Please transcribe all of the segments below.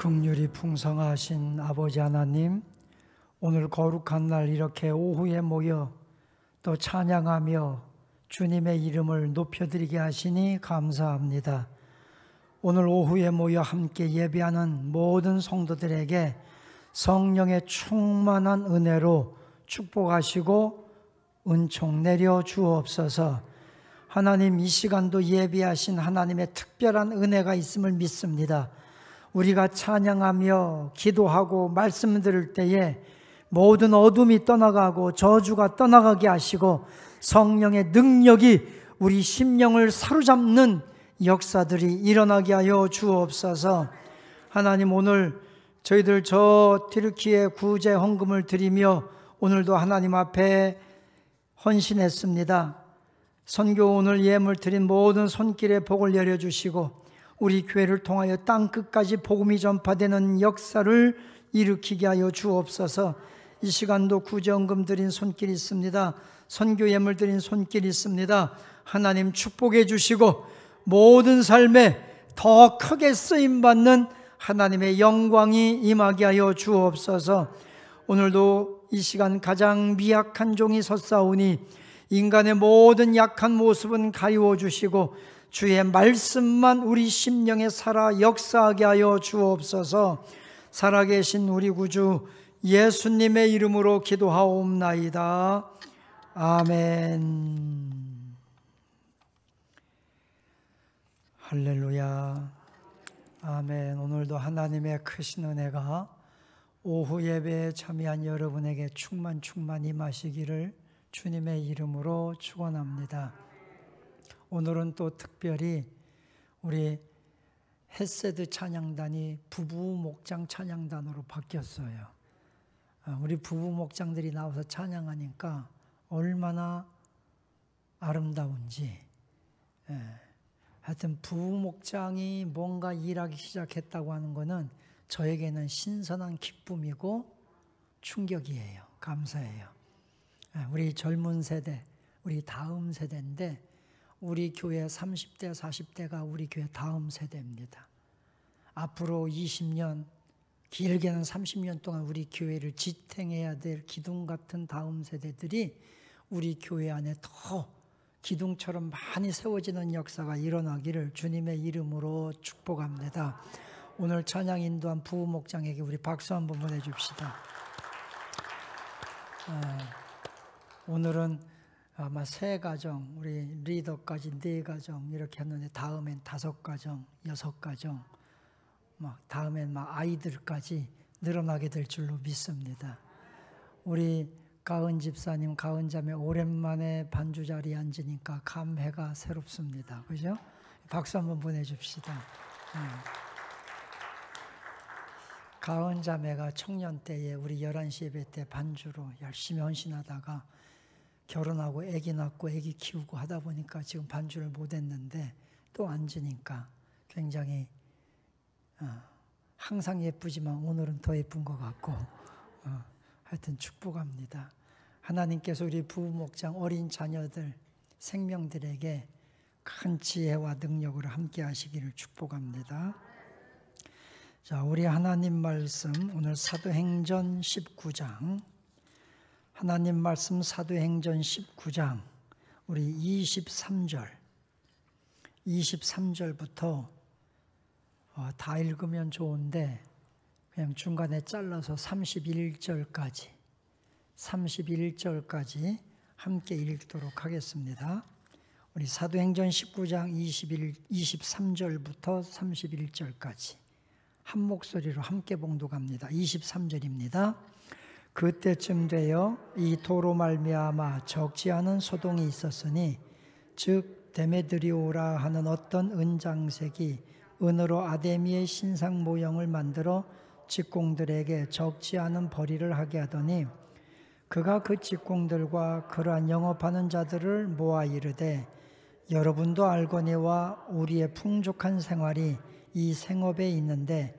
긍휼이 풍성하신 아버지 하나님, 오늘 거룩한 날 이렇게 오후에 모여 또 찬양하며 주님의 이름을 높여드리게 하시니 감사합니다. 오늘 오후에 모여 함께 예배하는 모든 성도들에게 성령의 충만한 은혜로 축복하시고 은총 내려 주옵소서. 하나님, 이 시간도 예배하신 하나님의 특별한 은혜가 있음을 믿습니다. 우리가 찬양하며 기도하고 말씀 들을 때에 모든 어둠이 떠나가고 저주가 떠나가게 하시고 성령의 능력이 우리 심령을 사로잡는 역사들이 일어나게 하여 주옵소서. 하나님, 오늘 저희들 저 튀르키예 구제 헌금을 드리며 오늘도 하나님 앞에 헌신했습니다. 선교 오늘 예물 드린 모든 손길에 복을 열어주시고 우리 교회를 통하여 땅끝까지 복음이 전파되는 역사를 일으키게 하여 주옵소서. 이 시간도 구제헌금 드린 손길이 있습니다. 선교 예물 드린 손길이 있습니다. 하나님 축복해 주시고 모든 삶에 더 크게 쓰임받는 하나님의 영광이 임하게 하여 주옵소서. 오늘도 이 시간 가장 미약한 종이 섰사오니 인간의 모든 약한 모습은 가리워 주시고 주의 말씀만 우리 심령에 살아 역사하게 하여 주옵소서. 살아계신 우리 구주 예수님의 이름으로 기도하옵나이다. 아멘. 할렐루야. 아멘. 오늘도 하나님의 크신 은혜가 오후 예배에 참여한 여러분에게 충만 임하시기를 주님의 이름으로 축원합니다. 오늘은 또 특별히 우리 햇세드 찬양단이 부부 목장 찬양단으로 바뀌었어요. 우리 부부 목장들이 나와서 찬양하니까 얼마나 아름다운지. 하여튼 부부 목장이 뭔가 일하기 시작했다고 하는 것은 저에게는 신선한 기쁨이고 충격이에요. 감사해요. 우리 젊은 세대, 우리 다음 세대인데 우리 교회 30대, 40대가 우리 교회 다음 세대입니다. 앞으로 20년, 길게는 30년 동안 우리 교회를 지탱해야 될 기둥 같은 다음 세대들이 우리 교회 안에 더 기둥처럼 많이 세워지는 역사가 일어나기를 주님의 이름으로 축복합니다. 오늘 찬양 인도한 부부 목장에게 우리 박수 한번 보내줍시다. 오늘은 아마 3가정, 우리 리더까지 4가정 이렇게 했는데 다음엔 5가정, 6가정, 다음엔 아이들까지 늘어나게 될 줄로 믿습니다. 우리 가은 집사님, 가은 자매 오랜만에 반주 자리에 앉으니까 감회가 새롭습니다. 그죠? 박수 한번 보내줍시다. 가은 자매가 청년 때에 우리 11시 예배 때 반주로 열심히 헌신하다가 결혼하고 아기 낳고 아기 키우고 하다 보니까 지금 반주를 못했는데 또 앉으니까 굉장히 항상 예쁘지만 오늘은 더 예쁜 것 같고 하여튼 축복합니다. 하나님께서 우리 부부 목장 어린 자녀들 생명들에게 큰 지혜와 능력으로 함께 하시기를 축복합니다. 자, 우리 하나님 말씀 오늘 사도행전 19장, 하나님 말씀 사도행전 19장 우리 23절부터 다 읽으면 좋은데 그냥 중간에 잘라서 31절까지 함께 읽도록 하겠습니다. 우리 사도행전 19장 23절부터 31절까지 한 목소리로 함께 봉독합니다. 23절입니다. 그때쯤 되어 이 도로 말미암아 적지 않은 소동이 있었으니 즉 데메드리오라 하는 어떤 은장색이 은으로 아데미의 신상 모형을 만들어 직공들에게 적지 않은 벌이를 하게 하더니 그가 그 직공들과 그러한 영업하는 자들을 모아 이르되 여러분도 알거니와 우리의 풍족한 생활이 이 생업에 있는데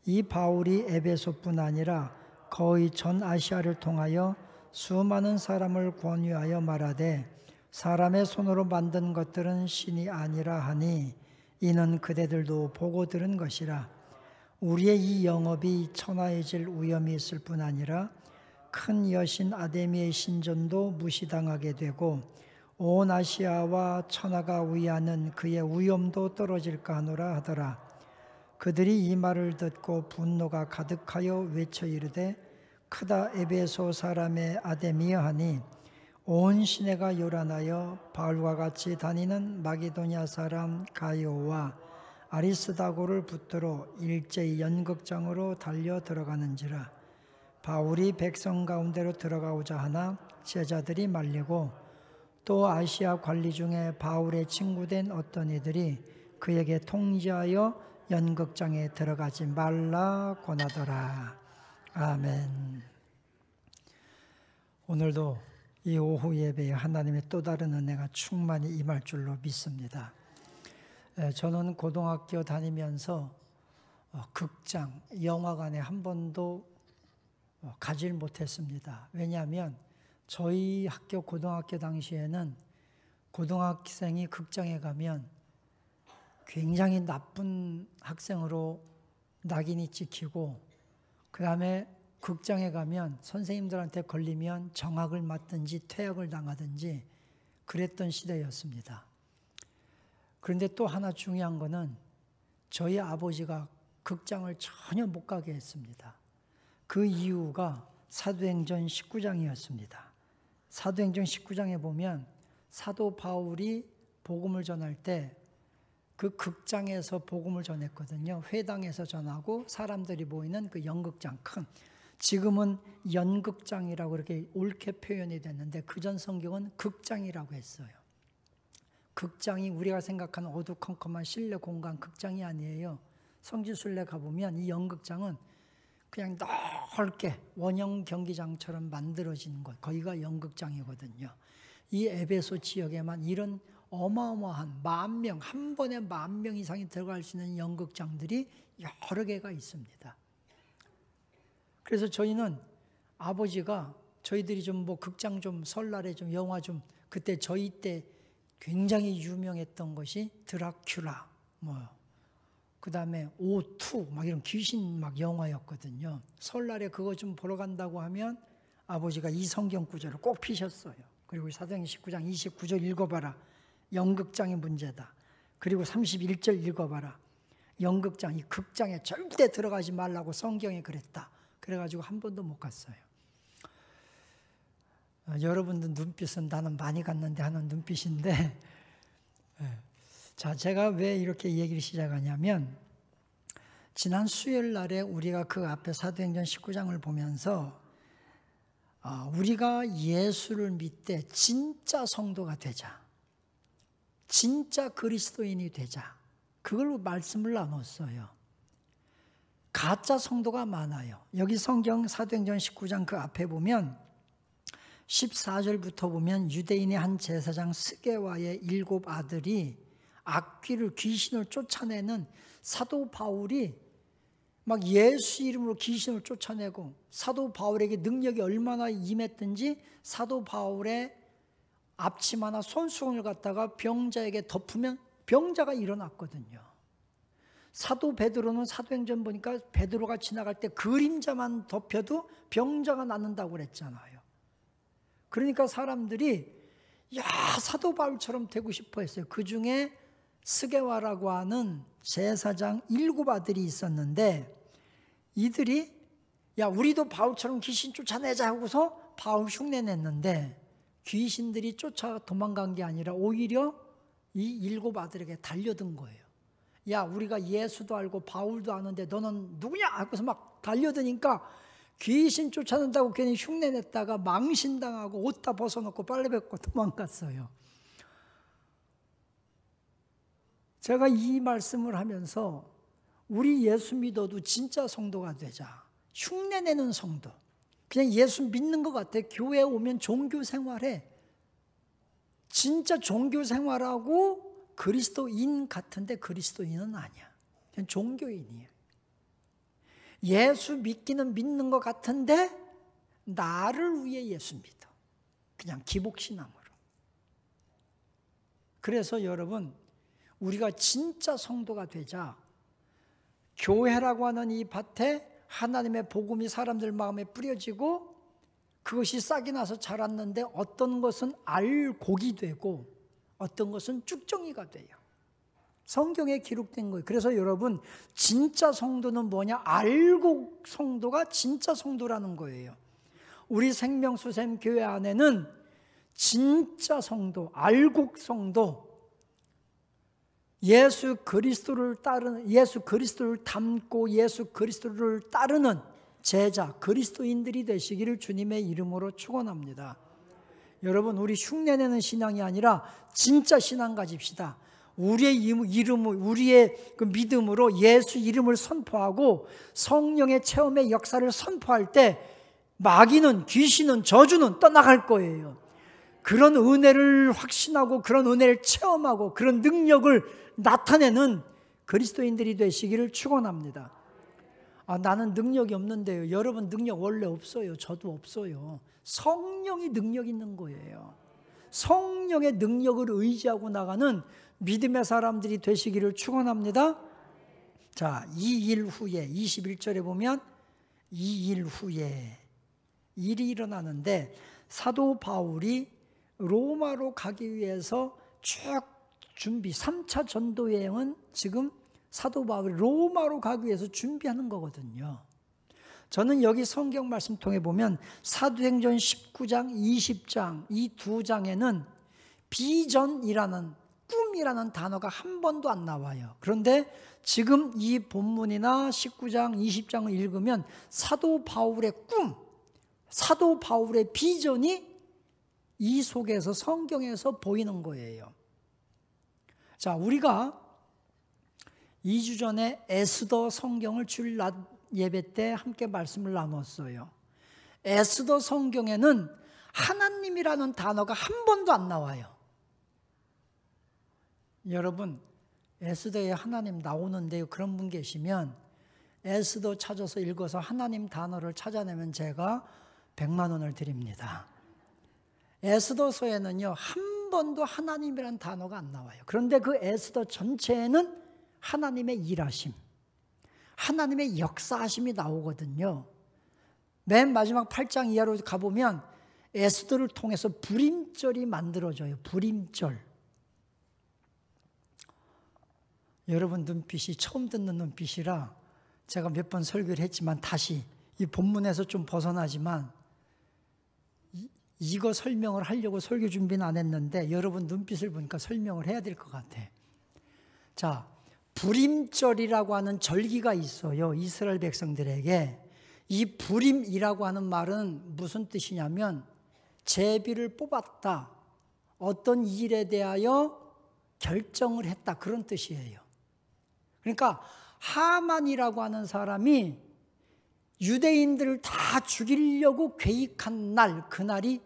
이 바울이 에베소뿐 아니라 거의 전 아시아를 통하여 수많은 사람을 권유하여 말하되 사람의 손으로 만든 것들은 신이 아니라 하니 이는 그대들도 보고 들은 것이라. 우리의 이 영업이 천하해질 위험이 있을 뿐 아니라 큰 여신 아데미의 신전도 무시당하게 되고 온 아시아와 천하가 위하는 그의 위엄도 떨어질까 하노라 하더라. 그들이 이 말을 듣고 분노가 가득하여 외쳐 이르되 크다 에베소 사람의 아데미여 하니 온 시내가 요란하여 바울과 같이 다니는 마게도냐 사람 가이오와 아리스다고를 붙들어 일제히 연극장으로 달려 들어가는지라. 바울이 백성 가운데로 들어가고자 하나 제자들이 말리고 또 아시아 관리 중에 바울의 친구된 어떤 이들이 그에게 통지하여 연극장에 들어가지 말라 권하더라. 아멘. 오늘도 이 오후 예배에 하나님의 또 다른 은혜가 충만히 임할 줄로 믿습니다. 저는 고등학교 다니면서 극장, 영화관에 한 번도 가질 못했습니다. 왜냐하면 저희 학교 고등학교 당시에는 고등학생이 극장에 가면 굉장히 나쁜 학생으로 낙인이 찍히고 그 다음에 극장에 가면 선생님들한테 걸리면 정학을 맞든지 퇴학을 당하든지 그랬던 시대였습니다. 그런데 또 하나 중요한 거는 저희 아버지가 극장을 전혀 못 가게 했습니다. 그 이유가 사도행전 19장이었습니다. 사도행전 19장에 보면 사도 바울이 복음을 전할 때 그 극장에서 복음을 전했거든요. 회당에서 전하고 사람들이 모이는 그 연극장, 큰 지금은 연극장이라고 이렇게 옳게 표현이 됐는데 그전 성경은 극장이라고 했어요. 극장이 우리가 생각하는 어두컴컴한 실내 공간 극장이 아니에요. 성지순례 가보면 이 연극장은 그냥 넓게 원형 경기장처럼 만들어진 곳, 거기가 연극장이거든요. 이 에베소 지역에만 이런 어마어마한 10,000명, 한 번에 10,000명 이상이 들어갈 수 있는 연극장들이 여러 개가 있습니다. 그래서 저희는 아버지가 저희들이 좀 뭐 극장 좀 설날에 좀 영화 좀 그때 저희 때 굉장히 유명했던 것이 드라큘라 그 다음에 O2 막 이런 귀신 막 영화였거든요. 설날에 그거 좀 보러 간다고 하면 아버지가 이 성경 구절을 꼭 피셨어요. 그리고 사도행전 19장 29절 읽어봐라. 연극장의 문제다. 그리고 31절 읽어봐라. 연극장, 이 극장에 절대 들어가지 말라고 성경에 그랬다. 그래가지고 한 번도 못 갔어요. 여러분들 눈빛은 나는 많이 갔는데 하는 눈빛인데 자, 제가 왜 이렇게 얘기를 시작하냐면 지난 수요일 날에 우리가 그 앞에 사도행전 19장을 보면서 우리가 예수를 믿되 진짜 성도가 되자, 진짜 그리스도인이 되자, 그걸 말씀을 나눴어요. 가짜 성도가 많아요. 여기 성경 사도행전 19장 그 앞에 보면 14절부터 보면 유대인의 한 제사장 스게와의 7 아들이 악귀를 귀신을 쫓아내는 사도 바울이 막 예수 이름으로 귀신을 쫓아내고 사도 바울에게 능력이 얼마나 임했든지 사도 바울의 앞치마나 손수건을 갖다가 병자에게 덮으면 병자가 일어났거든요. 사도 베드로는 사도행전 보니까 베드로가 지나갈 때 그림자만 덮여도 병자가 낫는다고 그랬잖아요. 그러니까 사람들이 사도 바울처럼 되고 싶어 했어요. 그 중에 스게와라고 하는 제사장 7 아들이 있었는데 이들이 우리도 바울처럼 귀신 쫓아내자 하고서 바울 흉내냈는데 귀신들이 쫓아 도망간 게 아니라 오히려 이 7 아들에게 달려든 거예요. 우리가 예수도 알고 바울도 아는데 너는 누구냐 하고서 막 달려드니까 귀신 쫓아낸다고 괜히 흉내냈다가 망신당하고 옷 다 벗어놓고 빨래 벗고 도망갔어요. 제가 이 말씀을 하면서 우리 예수 믿어도 진짜 성도가 되자. 흉내내는 성도. 그냥 예수 믿는 것 같아. 교회에 오면 종교 생활해. 진짜 종교 생활하고 그리스도인 같은데 그리스도인은 아니야. 그냥 종교인이에요. 예수 믿기는 믿는 것 같은데 나를 위해 예수 믿어. 그냥 기복신앙으로. 그래서 여러분 우리가 진짜 성도가 되자 교회라고 하는 이 밭에 하나님의 복음이 사람들 마음에 뿌려지고 그것이 싹이 나서 자랐는데 어떤 것은 알곡이 되고 어떤 것은 쭉정이가 돼요. 성경에 기록된 거예요. 그래서 여러분, 진짜 성도는 뭐냐? 알곡 성도가 진짜 성도라는 거예요. 우리 생명수샘 교회 안에는 진짜 성도, 알곡 성도, 예수 그리스도를 닮고 예수 그리스도를 따르는 제자, 그리스도인들이 되시기를 주님의 이름으로 축원합니다. 여러분, 우리 흉내내는 신앙이 아니라 진짜 신앙 가집시다. 우리의 그 믿음으로 예수 이름을 선포하고 성령의 체험의 역사를 선포할 때 마귀는, 귀신은, 저주는 떠나갈 거예요. 그런 은혜를 확신하고 그런 은혜를 체험하고 그런 능력을 나타내는 그리스도인들이 되시기를 축원합니다. 나는 능력이 없는데요. 여러분, 능력 원래 없어요. 저도 없어요. 성령이 능력 있는 거예요. 성령의 능력을 의지하고 나가는 믿음의 사람들이 되시기를 축원합니다. 자, 2일 후에 21절에 보면 2일 후에 일이 일어나는데 사도 바울이 로마로 가기 위해서 쭉 준비, 3차 전도 여행은 지금 사도 바울이 로마로 가기 위해서 준비하는 거거든요. 저는 여기 성경 말씀 통해 보면 사도행전 19장, 20장 이 두 장에는 비전이라는, 꿈이라는 단어가 한 번도 안 나와요. 그런데 지금 이 본문이나 19장, 20장을 읽으면 사도 바울의 꿈, 사도 바울의 비전이 이 속에서 성경에서 보이는 거예요. 자, 우리가 2주 전에 에스더 성경을 주일 낮 예배 때 함께 말씀을 나눴어요. 에스더 성경에는 하나님이라는 단어가 한 번도 안 나와요. 여러분, 에스더에 하나님 나오는데요. 그런 분 계시면 에스더 찾아서 읽어서 하나님 단어를 찾아내면 제가 100만 원을 드립니다. 에스더서에는요, 한 번도 하나님이라는 단어가 안 나와요. 그런데 그 에스더 전체에는 하나님의 일하심, 하나님의 역사하심이 나오거든요. 맨 마지막 8장 이하로 가보면 에스더를 통해서 불임절이 만들어져요. 불임절. 여러분 눈빛이 처음 듣는 눈빛이라 제가 몇 번 설교를 했지만 다시 이 본문에서 좀 벗어나지만 이거 설명을 하려고 설교 준비는 안 했는데 여러분 눈빛을 보니까 설명을 해야 될 것 같아. 자, 불임절이라고 하는 절기가 있어요. 이스라엘 백성들에게. 이 불임이라고 하는 말은 무슨 뜻이냐면 제비를 뽑았다, 어떤 일에 대하여 결정을 했다, 그런 뜻이에요. 그러니까 하만이라고 하는 사람이 유대인들을 다 죽이려고 계획한 날, 그날이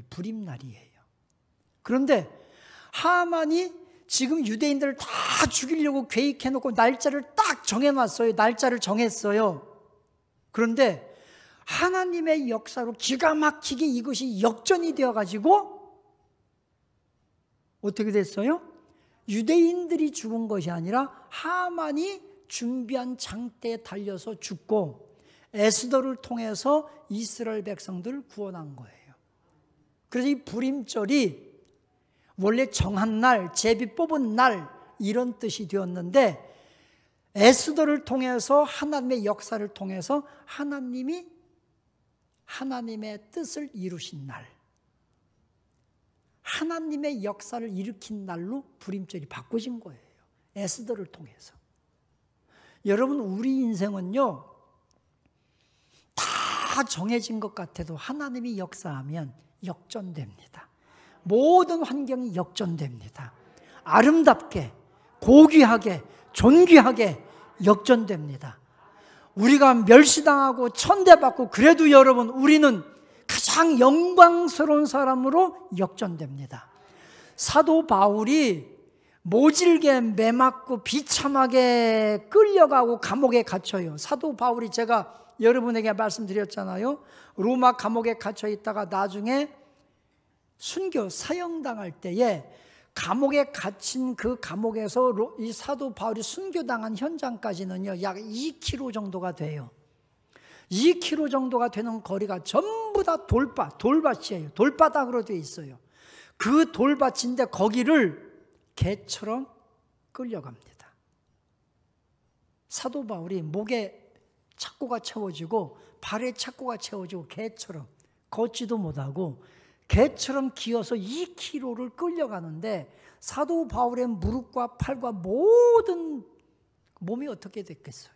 불임날이에요. 그런데 하만이 지금 유대인들을 다 죽이려고 계획해놓고 날짜를 딱 정해놨어요. 날짜를 정했어요. 그런데 하나님의 역사로 기가 막히게 이것이 역전이 되어가지고 어떻게 됐어요? 유대인들이 죽은 것이 아니라 하만이 준비한 장대에 달려서 죽고 에스더를 통해서 이스라엘 백성들을 구원한 거예요. 그래서 이 불임절이 원래 정한 날, 제비 뽑은 날 이런 뜻이 되었는데 에스더를 통해서 하나님의 역사를 통해서 하나님이 하나님의 뜻을 이루신 날, 하나님의 역사를 일으킨 날로 불임절이 바꿔진 거예요. 에스더를 통해서. 여러분, 우리 인생은요, 다 정해진 것 같아도 하나님이 역사하면 역전됩니다. 모든 환경이 역전됩니다. 아름답게, 고귀하게, 존귀하게 역전됩니다. 우리가 멸시당하고 천대받고 그래도 여러분, 우리는 가장 영광스러운 사람으로 역전됩니다. 사도 바울이 모질게 매맞고 비참하게 끌려가고 감옥에 갇혀요. 사도 바울이 제가 여러분에게 말씀드렸잖아요. 로마 감옥에 갇혀 있다가 나중에 순교 사형당할 때에 감옥에 갇힌 그 감옥에서 이 사도 바울이 순교당한 현장까지는요, 약 2km 정도가 돼요. 2km 정도가 되는 거리가 전부 다 돌밭이에요. 돌바닥으로 되어 있어요. 그 돌밭인데 거기를 개처럼 끌려갑니다. 사도 바울이 목에 착고가 채워지고 발에 착고가 채워지고 개처럼 걷지도 못하고 개처럼 기어서 2km를 끌려가는데 사도 바울의 무릎과 팔과 모든 몸이 어떻게 됐겠어요?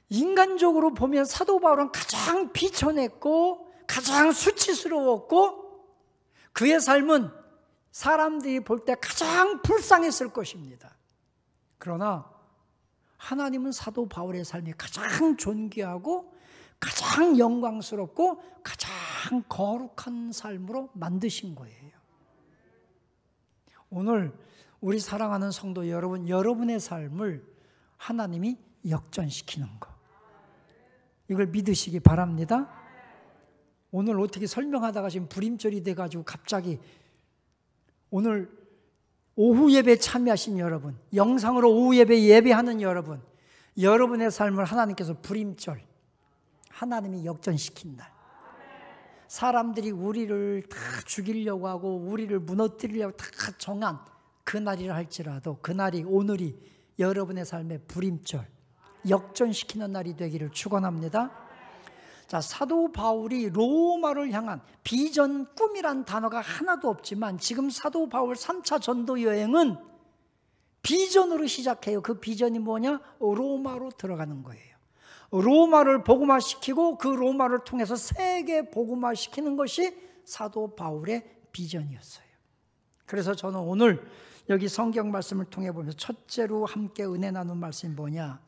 인간적으로 보면 사도 바울은 가장 비천했고 가장 수치스러웠고 그의 삶은 사람들이 볼 때 가장 불쌍했을 것입니다. 그러나 하나님은 사도 바울의 삶이 가장 존귀하고 가장 영광스럽고 가장 거룩한 삶으로 만드신 거예요. 오늘 우리 사랑하는 성도 여러분, 여러분의 삶을 하나님이 역전시키는 거, 이걸 믿으시기 바랍니다. 오늘 어떻게 설명하다가 지금 불임절이 돼가지고 갑자기 오늘 오후 예배 참여하신 여러분, 영상으로 오후 예배 예배하는 여러분, 여러분의 삶을 하나님께서 불임절, 하나님이 역전시킨 날, 사람들이 우리를 다 죽이려고 하고 우리를 무너뜨리려고 다 정한 그 날이라 할지라도 그 날이 오늘이 여러분의 삶의 불임절, 역전시키는 날이 되기를 축원합니다. 자, 사도 바울이 로마를 향한 비전, 꿈이란 단어가 하나도 없지만 지금 사도 바울 3차 전도 여행은 비전으로 시작해요. 그 비전이 뭐냐? 로마로 들어가는 거예요. 로마를 복음화시키고 그 로마를 통해서 세계 복음화시키는 것이 사도 바울의 비전이었어요. 그래서 저는 오늘 여기 성경 말씀을 통해 보면서 첫째로 함께 은혜 나눈 말씀이 뭐냐?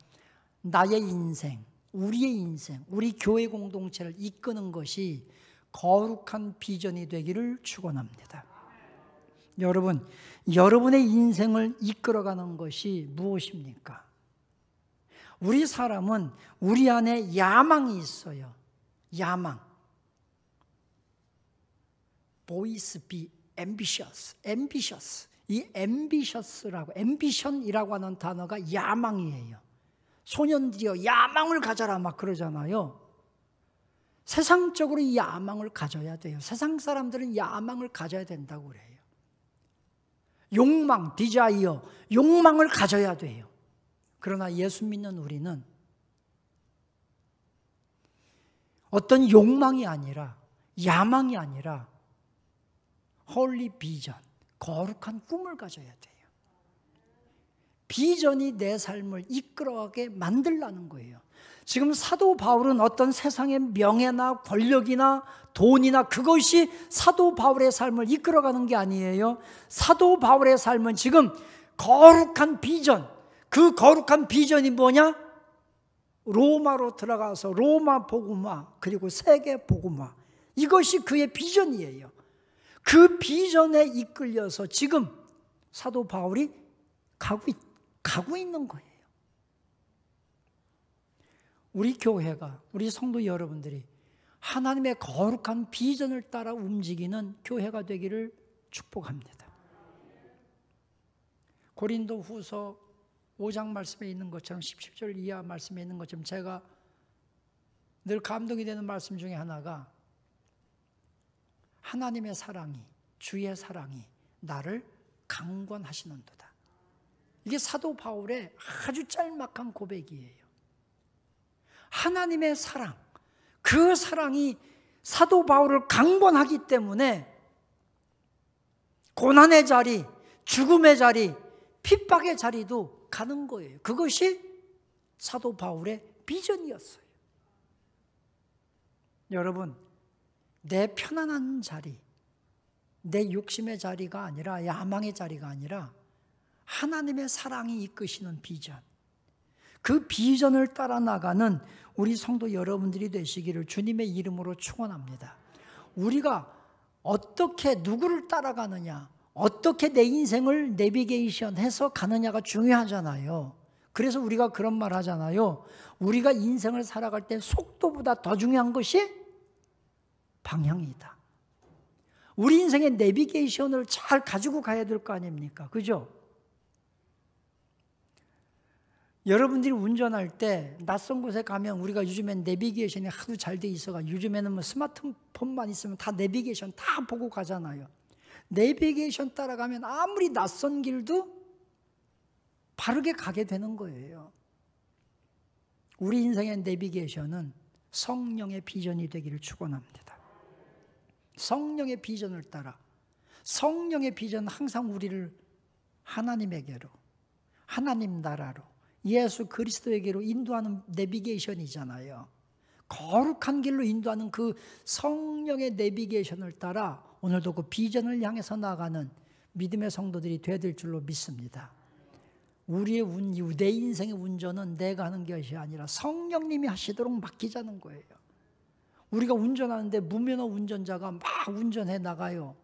나의 인생, 우리의 인생, 우리 교회 공동체를 이끄는 것이 거룩한 비전이 되기를 축원합니다. 여러분, 여러분의 인생을 이끌어가는 것이 무엇입니까? 우리 사람은 우리 안에 야망이 있어요. 야망. Boys be ambitious. ambitious. 이 ambitious라고, ambition이라고 하는 단어가 야망이에요. 소년들이여 야망을 가져라 막 그러잖아요. 세상적으로 이 야망을 가져야 돼요. 세상 사람들은 야망을 가져야 된다고 그래요. 욕망, 디자이어, 욕망을 가져야 돼요. 그러나 예수 믿는 우리는 어떤 욕망이 아니라, 야망이 아니라 홀리 비전, 거룩한 꿈을 가져야 돼요. 비전이 내 삶을 이끌어가게 만들라는 거예요. 지금 사도 바울은 어떤 세상의 명예나 권력이나 돈이나 그것이 사도 바울의 삶을 이끌어가는 게 아니에요. 사도 바울의 삶은 지금 거룩한 비전, 그 거룩한 비전이 뭐냐? 로마로 들어가서 로마 복음화 그리고 세계 복음화, 이것이 그의 비전이에요. 그 비전에 이끌려서 지금 사도 바울이 가고 있는 거예요. 우리 교회가, 우리 성도 여러분들이 하나님의 거룩한 비전을 따라 움직이는 교회가 되기를 축복합니다. 고린도 후서 5장 말씀에 있는 것처럼 17절 이하 말씀에 있는 것처럼 제가 늘 감동이 되는 말씀 중에 하나가 하나님의 사랑이, 주의 사랑이 나를 강권하시는도다. 이게 사도 바울의 아주 짤막한 고백이에요. 하나님의 사랑, 그 사랑이 사도 바울을 강권하기 때문에 고난의 자리, 죽음의 자리, 핍박의 자리도 가는 거예요. 그것이 사도 바울의 비전이었어요. 여러분, 내 편안한 자리, 내 욕심의 자리가 아니라, 야망의 자리가 아니라 하나님의 사랑이 이끄시는 비전, 그 비전을 따라 나가는 우리 성도 여러분들이 되시기를 주님의 이름으로 축원합니다. 우리가 어떻게 누구를 따라가느냐, 어떻게 내 인생을 내비게이션해서 가느냐가 중요하잖아요. 그래서 우리가 그런 말 하잖아요. 우리가 인생을 살아갈 때 속도보다 더 중요한 것이 방향이다. 우리 인생의 내비게이션을 잘 가지고 가야 될 거 아닙니까? 그죠? 여러분들이 운전할 때 낯선 곳에 가면 우리가 요즘엔 내비게이션이 하도 잘 돼 있어가 요즘에는 뭐 스마트폰만 있으면 다 내비게이션 다 보고 가잖아요. 내비게이션 따라가면 아무리 낯선 길도 바르게 가게 되는 거예요. 우리 인생의 내비게이션은 성령의 비전이 되기를 축원합니다. 성령의 비전을 따라 성령의 비전은 항상 우리를 하나님에게로 하나님 나라로 예수 그리스도에게로 인도하는 내비게이션이잖아요. 거룩한 길로 인도하는 그 성령의 내비게이션을 따라 오늘도 그 비전을 향해서 나가는 믿음의 성도들이 되어야 될 줄로 믿습니다. 내 인생의 운전은 내가 하는 것이 아니라 성령님이 하시도록 맡기자는 거예요. 우리가 운전하는데 무면허 운전자가 막 운전해 나가요.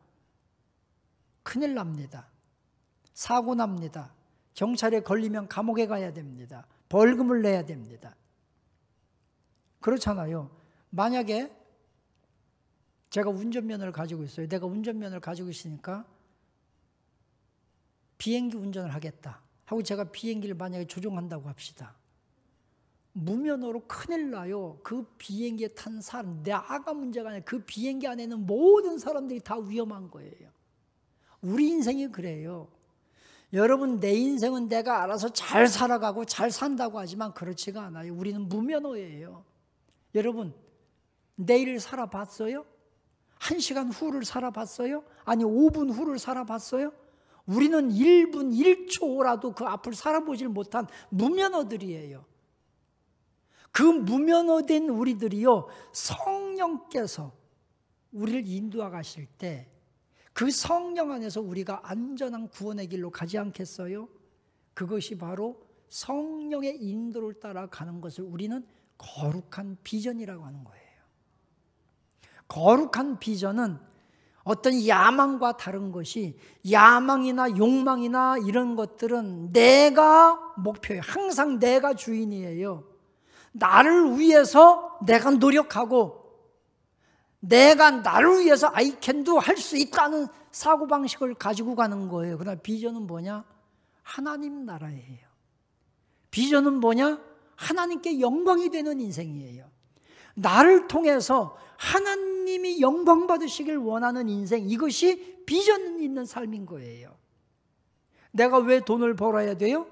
큰일 납니다. 사고 납니다. 경찰에 걸리면 감옥에 가야 됩니다. 벌금을 내야 됩니다. 그렇잖아요. 만약에 제가 운전면허를 가지고 있어요. 내가 운전면허를 가지고 있으니까 비행기 운전을 하겠다 하고 제가 비행기를 만약에 조종한다고 합시다. 무면허로 큰일 나요. 그 비행기에 탄 사람, 내가 문제가 아니라 그 비행기 안에 있는 모든 사람들이 다 위험한 거예요. 우리 인생이 그래요. 여러분, 내 인생은 내가 알아서 잘 살아가고 잘 산다고 하지만 그렇지가 않아요. 우리는 무면허예요. 여러분, 내일 살아봤어요? 1시간 후를 살아봤어요? 아니 5분 후를 살아봤어요? 우리는 1분 1초라도 그 앞을 살아보질 못한 무면허들이에요. 그 무면허된 우리들이요, 성령께서 우리를 인도하 가실 때 그 성령 안에서 우리가 안전한 구원의 길로 가지 않겠어요? 그것이 바로 성령의 인도를 따라 가는 것을 우리는 거룩한 비전이라고 하는 거예요. 거룩한 비전은 어떤 야망과 다른 것이, 야망이나 욕망이나 이런 것들은 내가 목표예요. 항상 내가 주인이에요. 나를 위해서 내가 노력하고 내가 나를 위해서 I can do 할 수 있다는 사고방식을 가지고 가는 거예요. 그러나 비전은 뭐냐? 하나님 나라예요. 비전은 뭐냐? 하나님께 영광이 되는 인생이에요. 나를 통해서 하나님이 영광 받으시길 원하는 인생, 이것이 비전 있는 삶인 거예요. 내가 왜 돈을 벌어야 돼요?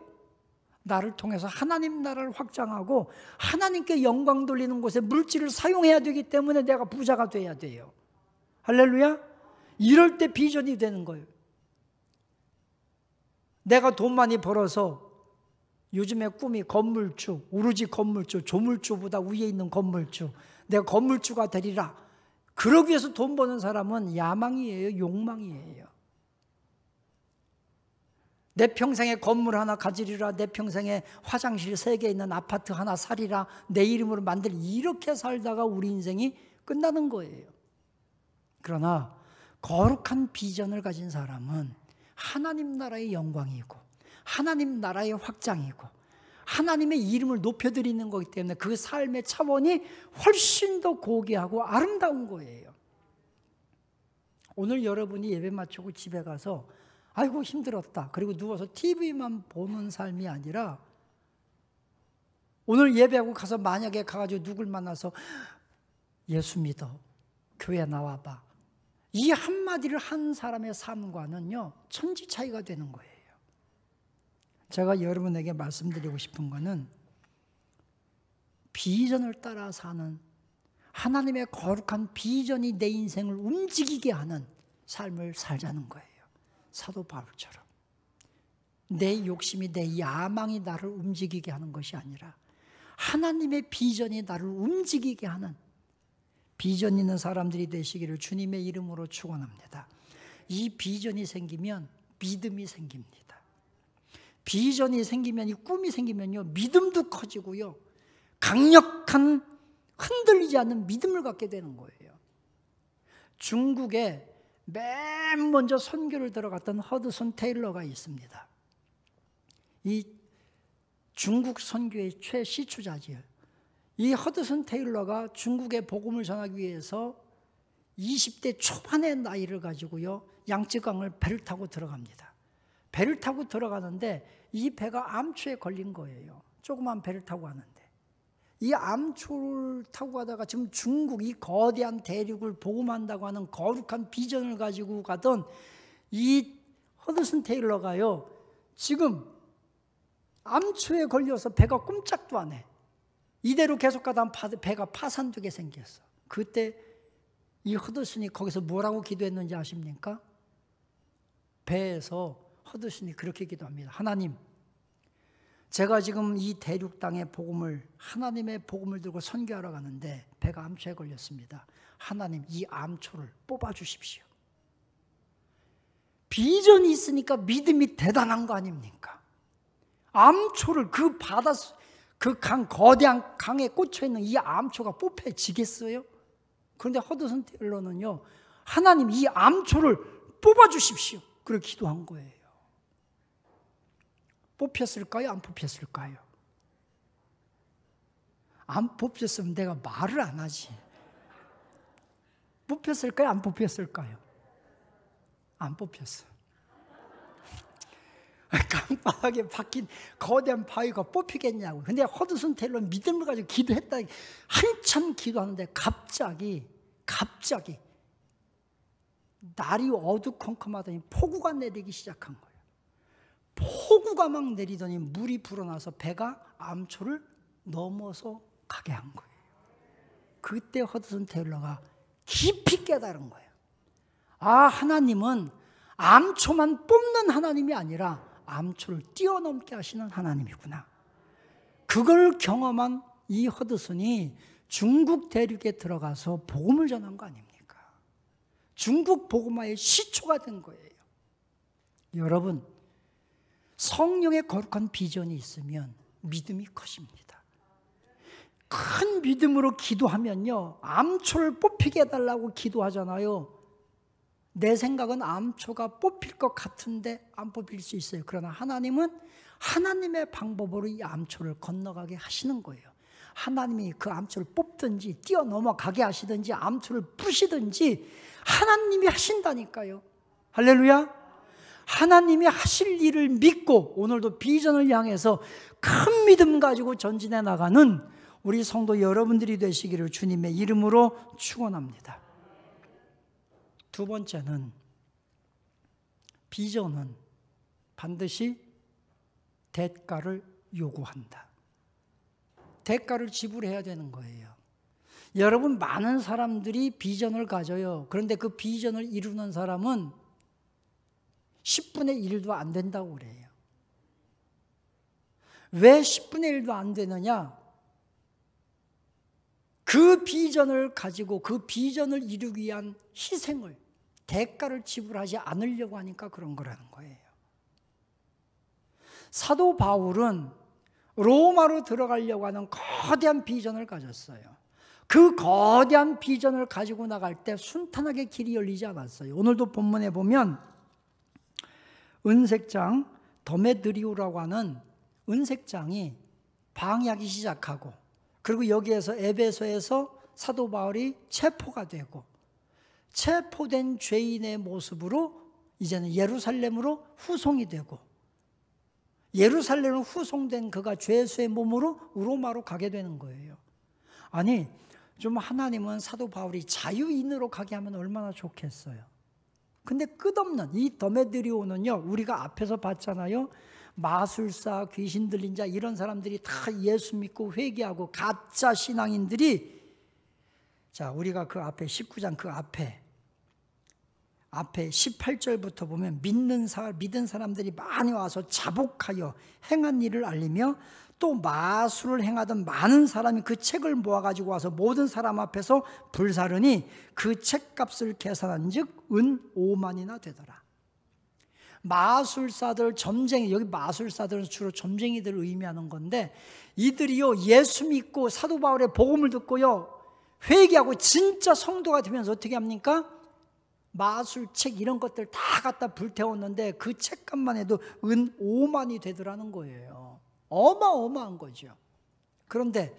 나를 통해서 하나님 나라를 확장하고 하나님께 영광 돌리는 곳에 물질을 사용해야 되기 때문에 내가 부자가 돼야 돼요. 할렐루야. 이럴 때 비전이 되는 거예요. 내가 돈 많이 벌어서 요즘에 꿈이 건물주, 오로지 건물주, 조물주보다 위에 있는 건물주, 내가 건물주가 되리라. 그러기 위해서 돈 버는 사람은 야망이에요, 욕망이에요. 내 평생에 건물 하나 가지리라, 내 평생에 화장실 3개 있는 아파트 하나 사리라, 내 이름으로 이렇게 살다가 우리 인생이 끝나는 거예요. 그러나 거룩한 비전을 가진 사람은 하나님 나라의 영광이고 하나님 나라의 확장이고 하나님의 이름을 높여드리는 거기 때문에 그 삶의 차원이 훨씬 더 고귀하고 아름다운 거예요. 오늘 여러분이 예배 마치고 집에 가서 아이고 힘들었다, 그리고 누워서 TV만 보는 삶이 아니라 오늘 예배하고 가서 만약에 가가지고 누굴 만나서 예수 믿어, 교회 나와봐, 이 한마디를 한 사람의 삶과는요 천지 차이가 되는 거예요. 제가 여러분에게 말씀드리고 싶은 것은 비전을 따라 사는, 하나님의 거룩한 비전이 내 인생을 움직이게 하는 삶을 살자는 거예요. 사도 바울처럼 내 욕심이, 내 야망이 나를 움직이게 하는 것이 아니라 하나님의 비전이 나를 움직이게 하는 비전 있는 사람들이 되시기를 주님의 이름으로 축원합니다. 이 비전이 생기면 믿음이 생깁니다. 비전이 생기면, 이 꿈이 생기면요, 믿음도 커지고요, 강력한 흔들리지 않는 믿음을 갖게 되는 거예요. 중국에 맨 먼저 선교를 들어갔던 허드슨 테일러가 있습니다. 이 중국 선교의 최시초자지요. 이 허드슨 테일러가 중국에 복음을 전하기 위해서 20대 초반의 나이를 가지고요, 양쯔강을 배를 타고 들어갑니다. 배를 타고 들어가는데 이 배가 암초에 걸린 거예요. 조그만 배를 타고 가는데. 이 암초를 타고 가다가 지금 중국 이 거대한 대륙을 복음한다고 하는 거룩한 비전을 가지고 가던 이 허드슨 테일러가요, 지금 암초에 걸려서 배가 꼼짝도 안 해. 이대로 계속 가다 배가 파산되게 생겼어. 그때 이 허드슨이 거기서 뭐라고 기도했는지 아십니까? 배에서 허드슨이 그렇게 기도합니다. 하나님, 제가 지금 이 대륙 땅의 복음을, 하나님의 복음을 들고 선교하러 가는데 배가 암초에 걸렸습니다. 하나님, 이 암초를 뽑아주십시오. 비전이 있으니까 믿음이 대단한 거 아닙니까? 암초를 그 바다, 그 강, 거대한 강에 꽂혀있는 이 암초가 뽑혀지겠어요? 그런데 허드슨 테일러는요, 하나님 이 암초를 뽑아주십시오. 그렇게 기도한 거예요. 뽑혔을까요? 안 뽑혔을까요? 안 뽑혔으면 내가 말을 안 하지. 뽑혔을까요? 안 뽑혔을까요? 안 뽑혔어. 깜빡하게 박힌 거대한 바위가 뽑히겠냐고. 근데 허드슨 테일러는 믿음을 가지고 기도했다. 한참 기도하는데 갑자기 날이 어두컴컴하더니 폭우가 내리기 시작한 거예요. 폭우가 막 내리더니 물이 불어나서 배가 암초를 넘어서 가게 한 거예요. 그때 허드슨 테일러가 깊이 깨달은 거예요. 아, 하나님은 암초만 뽑는 하나님이 아니라 암초를 뛰어넘게 하시는 하나님이구나. 그걸 경험한 이 허드슨이 중국 대륙에 들어가서 복음을 전한 거 아닙니까? 중국 복음화의 시초가 된 거예요. 여러분, 성령의 거룩한 비전이 있으면 믿음이 커집니다. 큰 믿음으로 기도하면요, 암초를 뽑히게 해달라고 기도하잖아요. 내 생각은 암초가 뽑힐 것 같은데 안 뽑힐 수 있어요. 그러나 하나님은 하나님의 방법으로 이 암초를 건너가게 하시는 거예요. 하나님이 그 암초를 뽑든지 뛰어넘어가게 하시든지 암초를 부시든지 하나님이 하신다니까요. 할렐루야. 하나님이 하실 일을 믿고 오늘도 비전을 향해서 큰 믿음 가지고 전진해 나가는 우리 성도 여러분들이 되시기를 주님의 이름으로 축원합니다. 두 번째는, 비전은 반드시 대가를 요구한다. 대가를 지불해야 되는 거예요. 여러분, 많은 사람들이 비전을 가져요. 그런데 그 비전을 이루는 사람은 10분의 1도 안 된다고 그래요. 왜 10분의 1도 안 되느냐? 그 비전을 가지고 그 비전을 이루기 위한 희생을, 대가를 지불하지 않으려고 하니까 그런 거라는 거예요. 사도 바울은 로마로 들어가려고 하는 거대한 비전을 가졌어요. 그 거대한 비전을 가지고 나갈 때 순탄하게 길이 열리지 않았어요. 오늘도 본문에 보면 은색장 더메드리오라고 하는 은색장이 방해하기 시작하고, 그리고 여기에서 에베소에서 사도 바울이 체포가 되고, 체포된 죄인의 모습으로 이제는 예루살렘으로 후송이 되고, 예루살렘으로 후송된 그가 죄수의 몸으로 로마로 가게 되는 거예요. 아니, 좀 하나님은 사도 바울이 자유인으로 가게 하면 얼마나 좋겠어요. 근데 끝없는 이 더메드리오는요, 우리가 앞에서 봤잖아요. 마술사, 귀신 들린 자, 이런 사람들이 다 예수 믿고 회개하고 가짜 신앙인들이, 자, 우리가 그 앞에 19장 그 앞에 18절부터 보면 믿은 사람들이 많이 와서 자복하여 행한 일을 알리며 또 마술을 행하던 많은 사람이 그 책을 모아가지고 와서 모든 사람 앞에서 불사르니 그 책값을 계산한 즉 은 5만이나 되더라. 마술사들, 점쟁이, 여기 마술사들은 주로 점쟁이들을 의미하는 건데, 이들이요 예수 믿고 사도 바울의 복음을 듣고요 회개하고 진짜 성도가 되면서 어떻게 합니까? 마술책 이런 것들 다 갖다 불태웠는데 그 책값만 해도 은 5만이 되더라는 거예요. 어마어마한 거죠. 그런데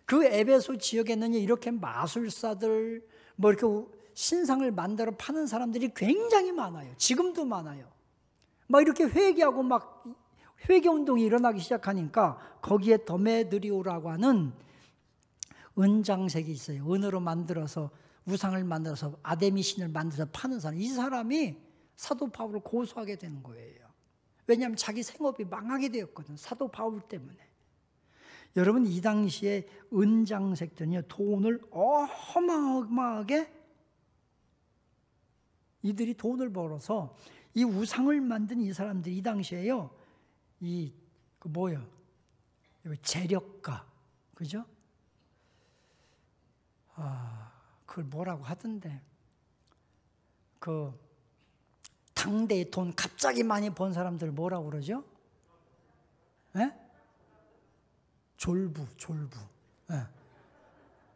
그 에베소 지역에는 이렇게 마술사들, 뭐 이렇게 신상을 만들어 파는 사람들이 굉장히 많아요. 지금도 많아요. 막 이렇게 회개하고 막 회개 운동이 일어나기 시작하니까 거기에 더메드리오라고 하는 은장색이 있어요. 은으로 만들어서 우상을 만들어서 아데미 신을 만들어서 파는 사람. 이 사람이 사도 바울을 고소하게 되는 거예요. 왜냐하면 자기 생업이 망하게 되었거든. 사도 바울 때문에. 여러분, 이 당시에 은장색들은요, 돈을 어마어마하게 이들이 돈을 벌어서 이 우상을 만든 이 사람들이 이 당시에요, 재력가, 그죠? 그걸 뭐라고 하던데, 당대에 돈 갑자기 많이 번 사람들 뭐라고 그러죠? 예? 졸부. 예.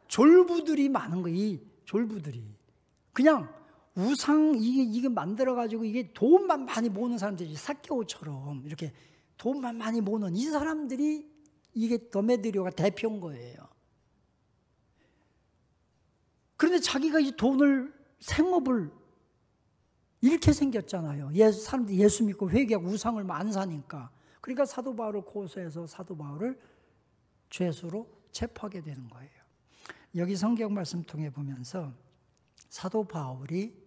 졸부들이 많은 거예요. 이 졸부들이 그냥 우상 이게 만들어가지고 이게 돈만 많이 모으는 사람들이 사케오처럼 이렇게 돈만 많이 모으는 이 사람들이 이게 더메드리오가 대표인 거예요. 그런데 자기가 이 돈을 생업을 잃게 생겼잖아요. 사람들이 예수 믿고 회개하고 우상을 안 사니까. 그러니까 사도 바울을 고소해서 사도 바울을 죄수로 체포하게 되는 거예요. 여기 성경 말씀 통해 보면서 사도 바울이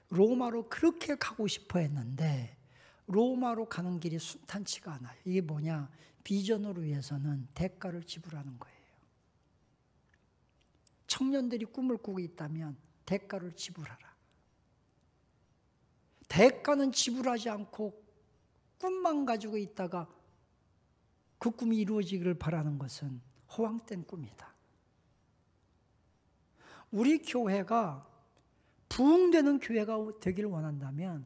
로마로 그렇게 가고 싶어 했는데 로마로 가는 길이 순탄치가 않아요. 이게 뭐냐? 비전으로 위해서는 대가를 지불하는 거예요. 청년들이 꿈을 꾸고 있다면 대가를 지불하라. 대가는 지불하지 않고 꿈만 가지고 있다가 그 꿈이 이루어지기를 바라는 것은 허황된 꿈이다. 우리 교회가 부흥되는 교회가 되기를 원한다면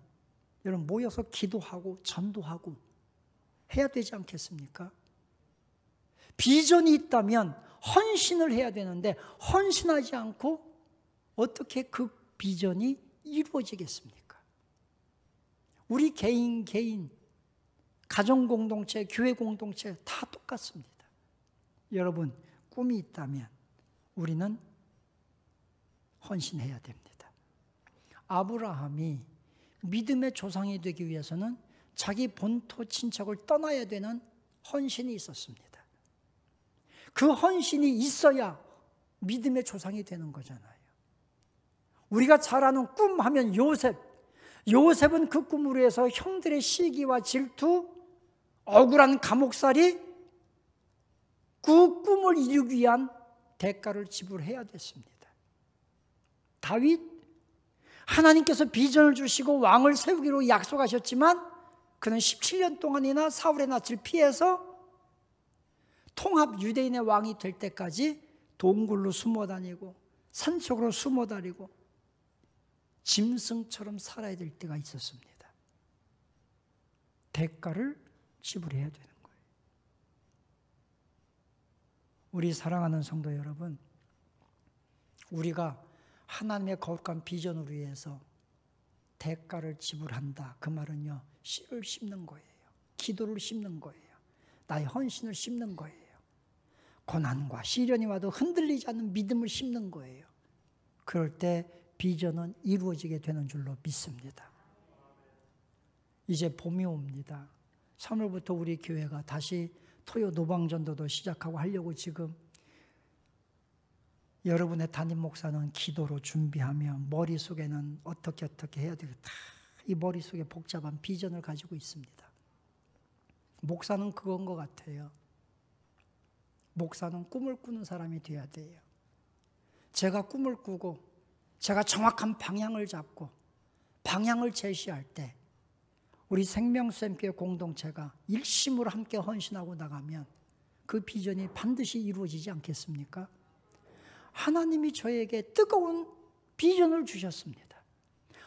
여러분 모여서 기도하고 전도하고 해야 되지 않겠습니까? 비전이 있다면 헌신을 해야 되는데 헌신하지 않고 어떻게 그 비전이 이루어지겠습니까? 우리 개인, 가정 공동체, 교회 공동체 다 똑같습니다. 여러분, 꿈이 있다면 우리는 헌신해야 됩니다. 아브라함이 믿음의 조상이 되기 위해서는 자기 본토 친척을 떠나야 되는 헌신이 있었습니다. 그 헌신이 있어야 믿음의 조상이 되는 거잖아요. 우리가 잘 아는 꿈 하면 요셉은 그 꿈으로 해서 형들의 시기와 질투, 억울한 감옥살이 그 꿈을 이루기 위한 대가를 지불해야 됐습니다. 다윗, 하나님께서 비전을 주시고 왕을 세우기로 약속하셨지만 그는 17년 동안이나 사울의 낯을 피해서 통합 유대인의 왕이 될 때까지 동굴로 숨어 다니고 산속으로 숨어 다니고 짐승처럼 살아야 될 때가 있었습니다. 대가를 지불해야 되는 거예요. 우리 사랑하는 성도 여러분, 우리가 하나님의 거룩한 비전을 위해서 대가를 지불한다. 그 말은요, 씨를 심는 거예요. 기도를 심는 거예요. 나의 헌신을 심는 거예요. 고난과 시련이 와도 흔들리지 않는 믿음을 심는 거예요. 그럴 때 비전은 이루어지게 되는 줄로 믿습니다. 이제 봄이 옵니다. 3월부터 우리 교회가 다시 토요 노방전도도 시작하고 하려고 지금 여러분의 담임 목사는 기도로 준비하며 머릿속에는 어떻게 해야 되겠다. 이 머릿속에 복잡한 비전을 가지고 있습니다. 목사는 그건 것 같아요. 목사는 꿈을 꾸는 사람이 돼야 돼요. 제가 꿈을 꾸고 제가 정확한 방향을 잡고 방향을 제시할 때 우리 생명샘교회 공동체가 일심으로 함께 헌신하고 나가면 그 비전이 반드시 이루어지지 않겠습니까? 하나님이 저에게 뜨거운 비전을 주셨습니다.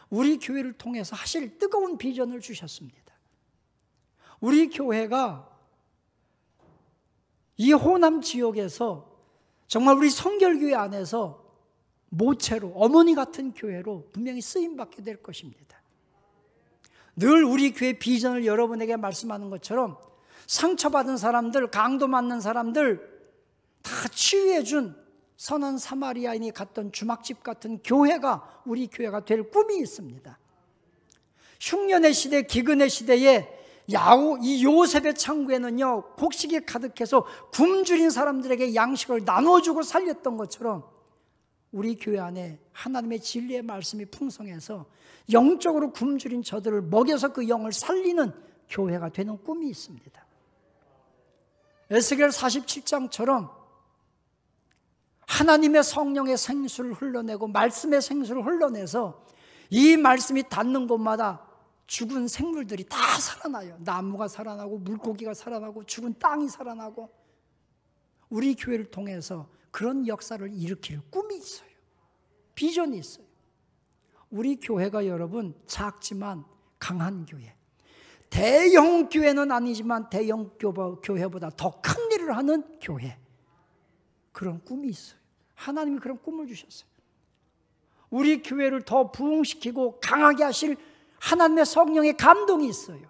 우리 교회를 통해서 하실 뜨거운 비전을 주셨습니다. 우리 교회가 이 호남 지역에서 정말 우리 성결교회 안에서 모체로 어머니 같은 교회로 분명히 쓰임받게 될 것입니다. 늘 우리 교회 비전을 여러분에게 말씀하는 것처럼 상처받은 사람들, 강도 맞는 사람들 다 치유해 준 선한 사마리아인이 갔던 주막집 같은 교회가 우리 교회가 될 꿈이 있습니다. 흉년의 시대, 기근의 시대에 이 요셉의 창고에는요, 곡식이 가득해서 굶주린 사람들에게 양식을 나눠주고 살렸던 것처럼 우리 교회 안에 하나님의 진리의 말씀이 풍성해서 영적으로 굶주린 저들을 먹여서 그 영을 살리는 교회가 되는 꿈이 있습니다. 에스겔 47장처럼 하나님의 성령의 생수를 흘러내고 말씀의 생수를 흘러내서 이 말씀이 닿는 곳마다 죽은 생물들이 다 살아나요. 나무가 살아나고 물고기가 살아나고 죽은 땅이 살아나고 우리 교회를 통해서 그런 역사를 일으킬 꿈이 있어요. 비전이 있어요. 우리 교회가 여러분 작지만 강한 교회, 대형 교회는 아니지만 대형 교회보다 더 큰 일을 하는 교회, 그런 꿈이 있어요. 하나님이 그런 꿈을 주셨어요. 우리 교회를 더 부흥시키고 강하게 하실 하나님의 성령의 감동이 있어요.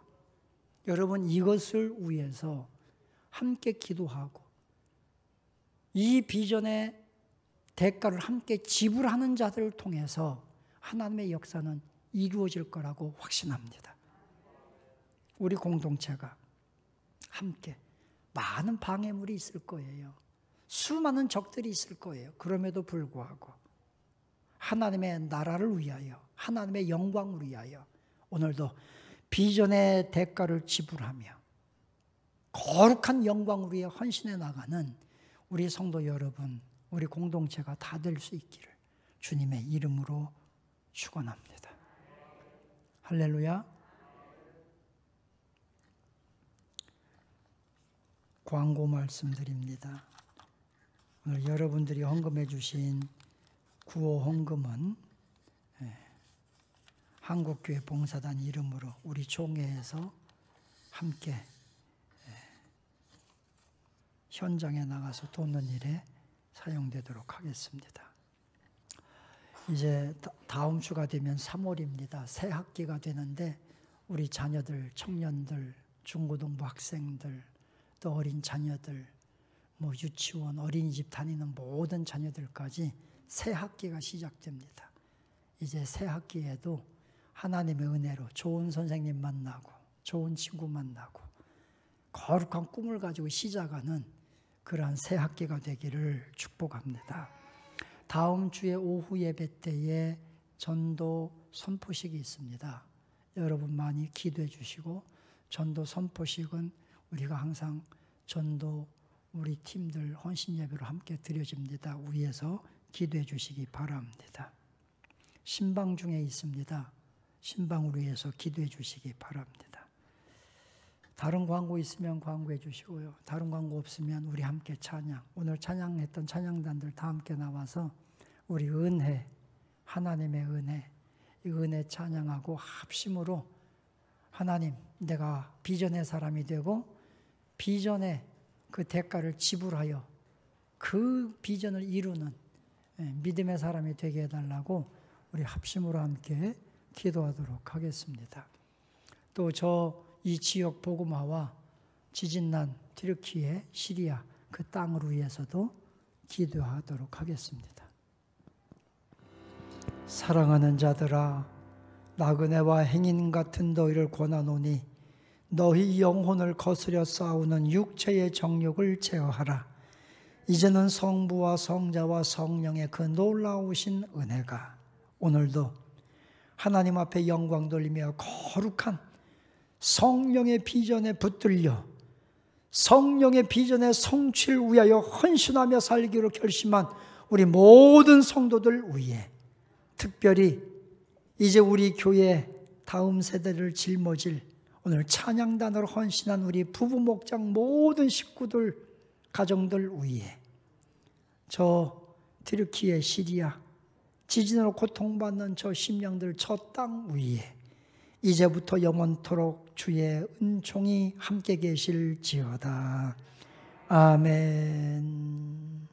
여러분, 이것을 위해서 함께 기도하고 이 비전의 대가를 함께 지불하는 자들을 통해서 하나님의 역사는 이루어질 거라고 확신합니다. 우리 공동체가 함께, 많은 방해물이 있을 거예요. 수많은 적들이 있을 거예요. 그럼에도 불구하고 하나님의 나라를 위하여, 하나님의 영광을 위하여 오늘도 비전의 대가를 지불하며 거룩한 영광을 위해 헌신해 나가는 우리 성도 여러분, 우리 공동체가 다 될 수 있기를 주님의 이름으로 축원합니다. 할렐루야. 광고 말씀드립니다. 오늘 여러분들이 헌금해 주신 구호 헌금은 한국교회 봉사단 이름으로 우리 총회에서 함께 현장에 나가서 돕는 일에 사용되도록 하겠습니다. 이제 다음 주가 되면 3월입니다. 새 학기가 되는데 우리 자녀들, 청년들, 중고등부 학생들, 또 어린 자녀들, 유치원, 어린이집 다니는 모든 자녀들까지 새 학기가 시작됩니다. 이제 새 학기에도 하나님의 은혜로 좋은 선생님 만나고 좋은 친구 만나고 거룩한 꿈을 가지고 시작하는 그러한 새 학기가 되기를 축복합니다. 다음 주에 오후 예배 때에 전도 선포식이 있습니다. 여러분 많이 기도해 주시고, 전도 선포식은 우리가 항상 전도 우리 팀들 헌신 예배로 함께 드려집니다. 위에서 기도해 주시기 바랍니다. 신방 중에 있습니다. 신방을 위해서 기도해 주시기 바랍니다. 다른 광고 있으면 광고해 주시고요. 다른 광고 없으면 우리 함께 찬양, 오늘 찬양했던 찬양단들 다 함께 나와서 우리 은혜, 하나님의 은혜, 이 은혜 찬양하고 합심으로 하나님, 내가 비전의 사람이 되고 비전의 그 대가를 지불하여 그 비전을 이루는 믿음의 사람이 되게 해달라고 우리 합심으로 함께 기도하도록 하겠습니다. 또 이 지역 복음화와 지진난 튀르키예, 시리아 그 땅을 위해서도 기도하도록 하겠습니다. 사랑하는 자들아, 나그네와 행인 같은 너희를 권하노니 너희 영혼을 거스려 싸우는 육체의 정욕을 제어하라. 이제는 성부와 성자와 성령의 그 놀라우신 은혜가 오늘도 하나님 앞에 영광 돌리며 거룩한 성령의 비전에 붙들려 성령의 비전의 성취를 위하여 헌신하며 살기로 결심한 우리 모든 성도들 위해, 특별히 이제 우리 교회 다음 세대를 짊어질 오늘 찬양단으로 헌신한 우리 부부 목장 모든 식구들, 가정들 위해, 저 튀르키예, 시리아 지진으로 고통받는 저 심령들, 저 땅 위에 이제부터 영원토록 주의 은총이 함께 계실지어다. 아멘.